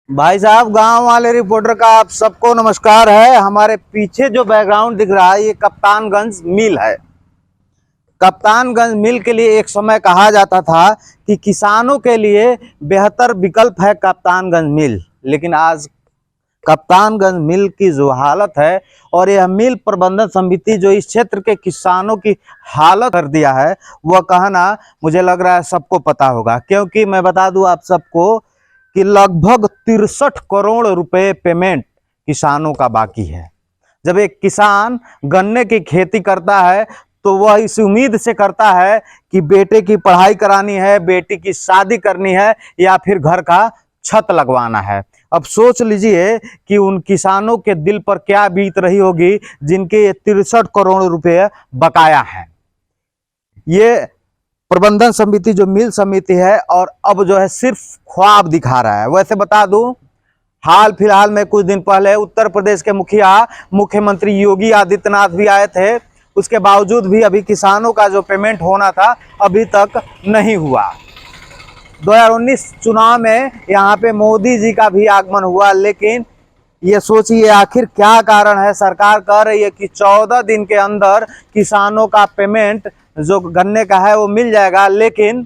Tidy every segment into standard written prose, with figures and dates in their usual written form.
भाई साहब, गांव वाले रिपोर्टर का आप सबको नमस्कार है। हमारे पीछे जो बैकग्राउंड दिख रहा है ये कप्तानगंज मिल है। कप्तानगंज मिल के लिए एक समय कहा जाता था कि किसानों के लिए बेहतर विकल्प है कप्तानगंज मिल, लेकिन आज कप्तानगंज मिल की जो हालत है और यह मिल प्रबंधन समिति जो इस क्षेत्र के किसानों की हालत कर दिया है, वह कहना मुझे लग रहा है सबको पता होगा। क्योंकि मैं बता दूं आप सबको कि लगभग 63 करोड़ रुपए पेमेंट किसानों का बाकी है। जब एक किसान गन्ने की खेती करता है तो वह इस उम्मीद से करता है कि बेटे की पढ़ाई करानी है, बेटी की शादी करनी है या फिर घर का छत लगवाना है। अब सोच लीजिए कि उन किसानों के दिल पर क्या बीत रही होगी जिनके 63 करोड़ रुपए बकाया है। ये प्रबंधन समिति जो मिल समिति है और अब जो है सिर्फ ख्वाब दिखा रहा है। वैसे बता दूं, हाल फिलहाल में कुछ दिन पहले उत्तर प्रदेश के मुख्यमंत्री योगी आदित्यनाथ भी आए थे। उसके बावजूद भी अभी किसानों का जो पेमेंट होना था अभी तक नहीं हुआ। 2019 चुनाव में यहाँ पे मोदी जी का भी आगमन हुआ, लेकिन ये सोचिए आखिर क्या कारण है। सरकार कह रही है कि 14 दिन के अंदर किसानों का पेमेंट जो गन्ने का है वो मिल जाएगा, लेकिन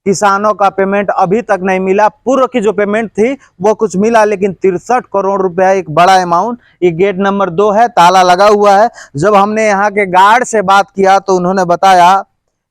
किसानों का पेमेंट अभी तक नहीं मिला। पूर्व की जो पेमेंट थी वो कुछ मिला, लेकिन 63 करोड़ रुपया एक बड़ा अमाउंट। ये गेट नंबर 2 है, ताला लगा हुआ है। जब हमने यहाँ के गार्ड से बात किया तो उन्होंने बताया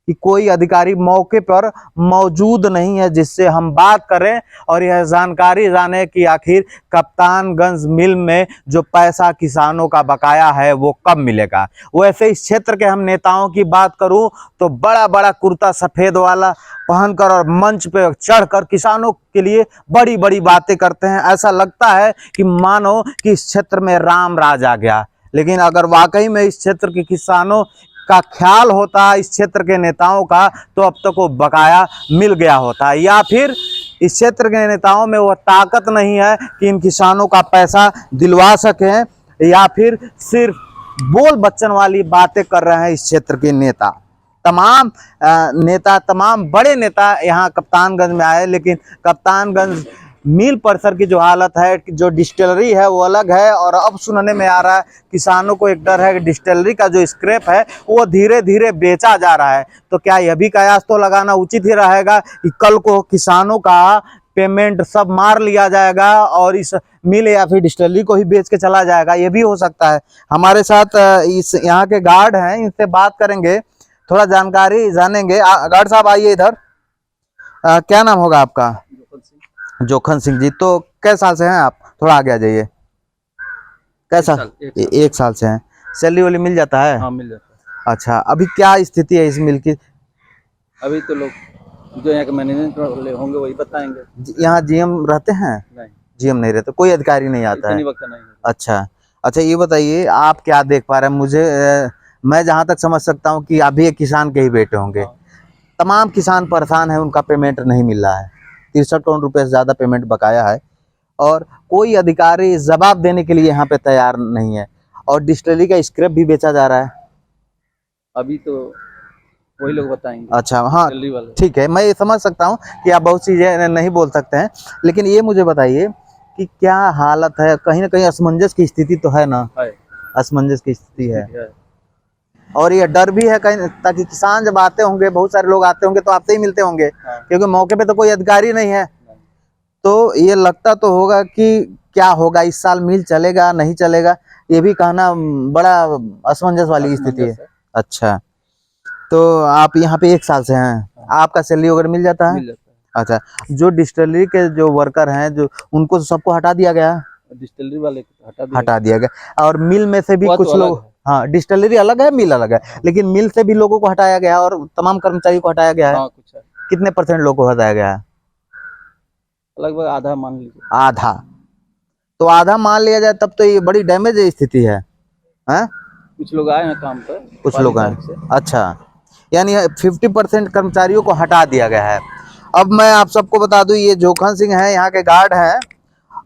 कि कोई अधिकारी मौके पर मौजूद नहीं है जिससे हम बात करें और यह जानकारी जाने कि आखिर कप्तानगंज मिल में जो पैसा किसानों का बकाया है वो कब मिलेगा। वैसे इस क्षेत्र के हम नेताओं की बात करूं तो बड़ा बड़ा कुर्ता सफेद वाला पहनकर और मंच पे चढ़कर किसानों के लिए बड़ी बड़ी बातें करते हैं। ऐसा लगता है कि मानो कि इस क्षेत्र में राम राज आ गया। लेकिन अगर वाकई में इस क्षेत्र के किसानों का ख्याल होता इस क्षेत्र के नेताओं का, तो अब तक वो बकाया मिल गया होता, या फिर इस क्षेत्र के नेताओं में वह ताकत नहीं है कि इन किसानों का पैसा दिलवा सकें, या फिर सिर्फ बोल बच्चन वाली बातें कर रहे हैं इस क्षेत्र के नेता। तमाम बड़े नेता यहाँ कप्तानगंज में आए, लेकिन कप्तानगंज मिल परिसर की जो हालत है, जो डिस्टिलरी है वो अलग है। और अब सुनने में आ रहा है किसानों को एक डर है कि डिस्टिलरी का जो स्क्रैप है वो धीरे धीरे बेचा जा रहा है। तो क्या यह भी कयास तो लगाना उचित ही रहेगा कि कल को किसानों का पेमेंट सब मार लिया जाएगा और इस मिल या फिर डिस्टिलरी को ही बेच के चला जाएगा। ये भी हो सकता है। हमारे साथ इस यहाँ के गार्ड हैं, इनसे बात करेंगे, थोड़ा जानकारी जानेंगे। गार्ड साहब आइए इधर। क्या नाम होगा आपका? जोखन सिंह जी। तो कै साल से हैं आप? थोड़ा आगे आ जाइए। कैसा? एक साल से हैं। सैलरी वाली मिल जाता है? हाँ, मिल जाता है। अच्छा, अभी क्या स्थिति है इस मिल की? अभी तो लोग जो यहाँ के मैनेजमेंट वाले होंगे वही बताएंगे। यहाँ जीएम रहते हैं? नहीं, जीएम नहीं रहते, कोई अधिकारी नहीं आता है? वक्त नहीं। अच्छा अच्छा, ये बताइए आप क्या देख पा रहे हैं? मैं जहाँ तक समझ सकता हूँ कि आप भी एक किसान के ही बेटे होंगे। हाँ। तमाम किसान परेशान है, उनका पेमेंट नहीं मिल रहा है। 63 करोड़ रुपए से ज्यादा पेमेंट बकाया है और कोई अधिकारी जवाब देने के लिए यहाँ पे तैयार नहीं है। और डिस्टिलरी का स्क्रैप भी बेचा जा रहा है। अभी तो वही लोग बताएंगे। अच्छा, हाँ दिल्ली वाले। ठीक है, मैं ये समझ सकता हूँ कि आप बहुत चीजें नहीं बोल सकते हैं, लेकिन ये मुझे बताइए कि क्या हालत है? कहीं ना कहीं असमंजस की स्थिति तो है ना? है। असमंजस की स्थिति है। और ये डर भी है कहीं, ताकि किसान जब आते होंगे, बहुत सारे लोग आते होंगे तो आपसे ही मिलते होंगे। हाँ। क्योंकि मौके पे तो कोई अधिकारी नहीं है। तो ये लगता तो होगा कि क्या होगा, इस साल मिल चलेगा नहीं चलेगा, ये भी कहना बड़ा असमंजस वाली स्थिति है। अच्छा, तो आप यहाँ पे 1 साल से हैं। आपका सैलरी वगैरह मिल जाता है? मिल जाता है। अच्छा, जो डिस्टिलरी के जो वर्कर हैं, जो उनको सबको हटा दिया गया? डिस्टिलरी वाले हटा दिया गया। और मिल में से भी कुछ लोग, हाँ डिस्टिलरी अलग है, मिल अलग है, लेकिन मिल से भी लोगों को हटाया गया और तमाम कर्मचारियों को हटाया गया है। हाँ, कुछ है। कितने % लोगों को हटाया गया है? लगभग आधा मान लीजिए। आधा? तो आधा मान लिया जाए तब तो ये बड़ी डैमेज स्थिति है। हैं? कुछ लोग आए हैं काम पर, कुछ लोग आए। अच्छा, यानी 50% कर्मचारियों को हटा दिया गया है। अब मैं आप सबको बता दूं, ये जोखन सिंह है, यहाँ के गार्ड हैं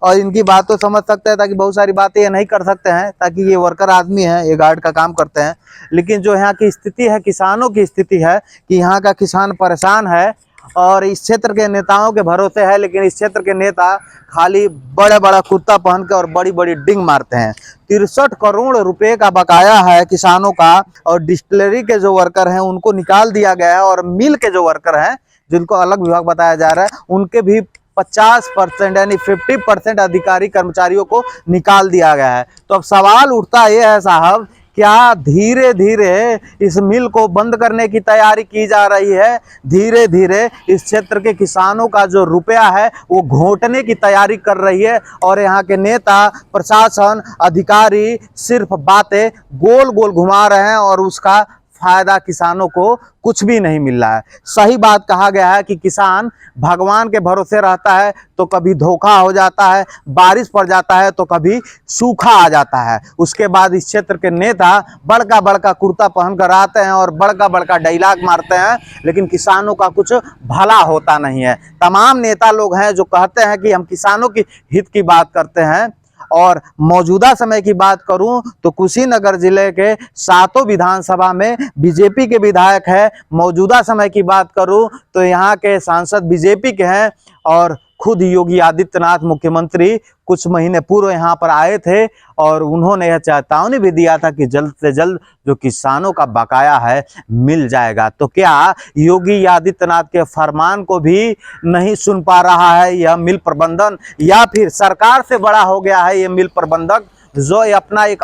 और इनकी बात तो समझ सकते हैं, ताकि बहुत सारी बातें ये नहीं कर सकते हैं, ताकि ये वर्कर आदमी है, ये गार्ड का काम करते हैं। लेकिन जो यहाँ की स्थिति है, किसानों की स्थिति है कि यहाँ का किसान परेशान है और इस क्षेत्र के नेताओं के भरोसे है, लेकिन इस क्षेत्र के नेता खाली बड़े बड़ा कुर्ता पहन के और बड़ी बड़ी डिंग मारते हैं। 63 करोड़ रुपए का बकाया है किसानों का, और डिस्टिलरी के जो वर्कर हैं उनको निकाल दिया गया है, और मिल के जो वर्कर हैं जिनको अलग विभाग बताया जा रहा है उनके भी 50% यानी 50% अधिकारी कर्मचारियों को निकाल दिया गया है। तो अब सवाल उठता ये है साहब, क्या धीरे धीरे इस मिल को बंद करने की तैयारी की जा रही है? धीरे धीरे इस क्षेत्र के किसानों का जो रुपया है वो घोंटने की तैयारी कर रही है, और यहाँ के नेता, प्रशासन, अधिकारी सिर्फ बातें गोल गोल घुमा रहे हैं और उसका फायदा किसानों को कुछ भी नहीं मिल रहा है। सही बात कहा गया है कि किसान भगवान के भरोसे रहता है तो कभी धोखा हो जाता है, बारिश पड़ जाता है तो कभी सूखा आ जाता है। उसके बाद इस क्षेत्र के नेता बड़का बड़का कुर्ता पहनकर आते हैं और बड़का बड़का डायलॉग मारते हैं, लेकिन किसानों का कुछ भला होता नहीं है। तमाम नेता लोग हैं जो कहते हैं कि हम किसानों की हित की बात करते हैं, और मौजूदा समय की बात करूं तो कुशीनगर जिले के 7 विधानसभा में बीजेपी के विधायक है। मौजूदा समय की बात करूं तो यहाँ के सांसद बीजेपी के हैं, और खुद योगी आदित्यनाथ मुख्यमंत्री कुछ महीने पूर्व यहाँ पर आए थे और उन्होंने यह चेतावनी भी दिया था कि जल्द से जल्द जो किसानों का बकाया है मिल जाएगा। तो क्या योगी आदित्यनाथ के फरमान को भी नहीं सुन पा रहा है यह मिल प्रबंधन, या फिर सरकार से बड़ा हो गया है ये मिल प्रबंधक, जो अपना एक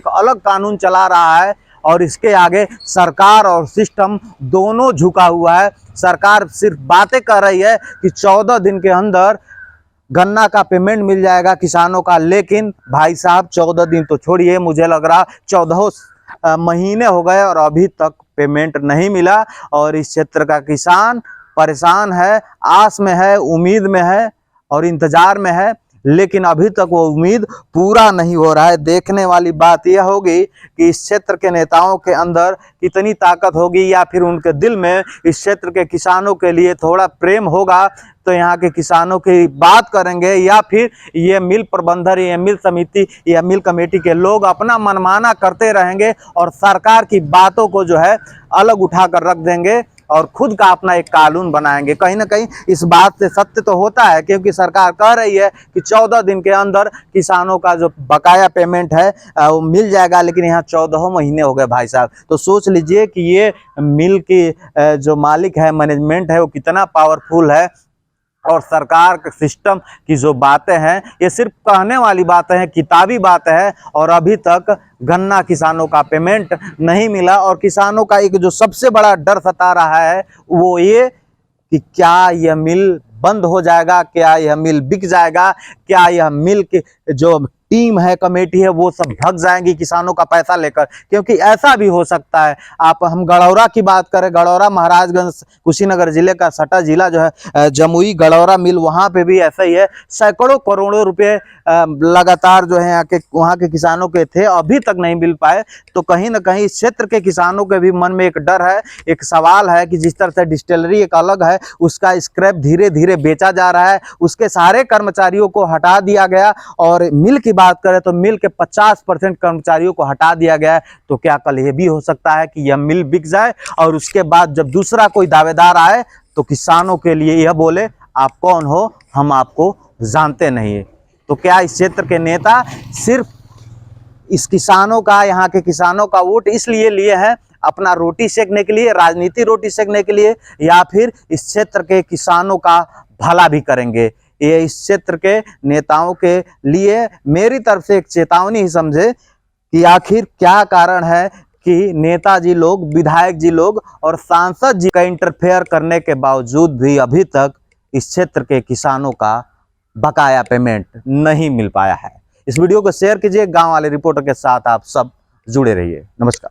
अलग कानून चला रहा है, और इसके आगे सरकार और सिस्टम दोनों झुका हुआ है। सरकार सिर्फ बातें कर रही है कि 14 दिन के अंदर गन्ना का पेमेंट मिल जाएगा किसानों का, लेकिन भाई साहब 14 दिन तो छोड़िए, मुझे लग रहा 14 महीने हो गए और अभी तक पेमेंट नहीं मिला। और इस क्षेत्र का किसान परेशान है, आस में है, उम्मीद में है और इंतजार में है, लेकिन अभी तक वो उम्मीद पूरा नहीं हो रहा है। देखने वाली बात यह होगी कि इस क्षेत्र के नेताओं के अंदर कितनी ताकत होगी, या फिर उनके दिल में इस क्षेत्र के किसानों के लिए थोड़ा प्रेम होगा तो यहाँ के किसानों की बात करेंगे, या फिर ये मिल प्रबंधन, ये मिल समिति या मिल कमेटी के लोग अपना मनमाना करते रहेंगे और सरकार की बातों को जो है अलग उठा कर रख देंगे और खुद का अपना एक कानून बनाएंगे। कहीं ना कहीं इस बात से सत्य तो होता है, क्योंकि सरकार कह रही है कि 14 दिन के अंदर किसानों का जो बकाया पेमेंट है वो मिल जाएगा, लेकिन यहाँ 14 महीने हो गए भाई साहब। तो सोच लीजिए कि ये मिल की जो मालिक है, मैनेजमेंट है, वो कितना पावरफुल है, और सरकार के सिस्टम की जो बातें हैं ये सिर्फ कहने वाली बातें हैं, किताबी बातें हैं, और अभी तक गन्ना किसानों का पेमेंट नहीं मिला। और किसानों का एक जो सबसे बड़ा डर सता रहा है वो ये कि क्या यह मिल बंद हो जाएगा, क्या यह मिल बिक जाएगा, क्या यह मिल की जो टीम है, कमेटी है, वो सब भग जाएंगी किसानों का पैसा लेकर, क्योंकि ऐसा भी हो सकता है। हम गड़ौरा की बात करें, गड़ौरा महाराजगंज कुशीनगर जिले का सटा जिला जो है जमुई गड़ौरा मिल, वहाँ पे भी ऐसा ही है। सैकड़ों करोड़ों रुपए लगातार जो है वहाँ के किसानों के थे, अभी तक नहीं मिल पाए। तो कहीं ना कहीं इस क्षेत्र के किसानों के भी मन में एक डर है, एक सवाल है कि जिस तरह से डिस्टिलरी एक अलग है, उसका स्क्रैप धीरे धीरे बेचा जा रहा है, उसके सारे कर्मचारियों को हटा दिया गया, और मिल की बात करें तो मिल के 50% कर्मचारियों को हटा दिया गया है। तो क्या कल ये भी हो सकता है कि यह मिल बिक जाए और उसके बाद जब दूसरा कोई दावेदार आए तो किसानों के लिए यह बोले आप कौन हो, हम आपको जानते नहीं। तो क्या इस क्षेत्र के नेता सिर्फ इस किसानों का, यहाँ के किसानों का वोट इसलिए लिए हैं अपना रोटी सेकने के लिए, राजनीति रोटी सेकने के लिए, या फिर इस क्षेत्र के किसानों का भला भी करेंगे? ये इस क्षेत्र के नेताओं के लिए मेरी तरफ से एक चेतावनी ही समझे कि आखिर क्या कारण है कि नेताजी लोग, विधायक जी लोग और सांसद जी का इंटरफेयर करने के बावजूद भी अभी तक इस क्षेत्र के किसानों का बकाया पेमेंट नहीं मिल पाया है। इस वीडियो को शेयर कीजिए, गांव वाले रिपोर्टर के साथ आप सब जुड़े रहिए। नमस्कार।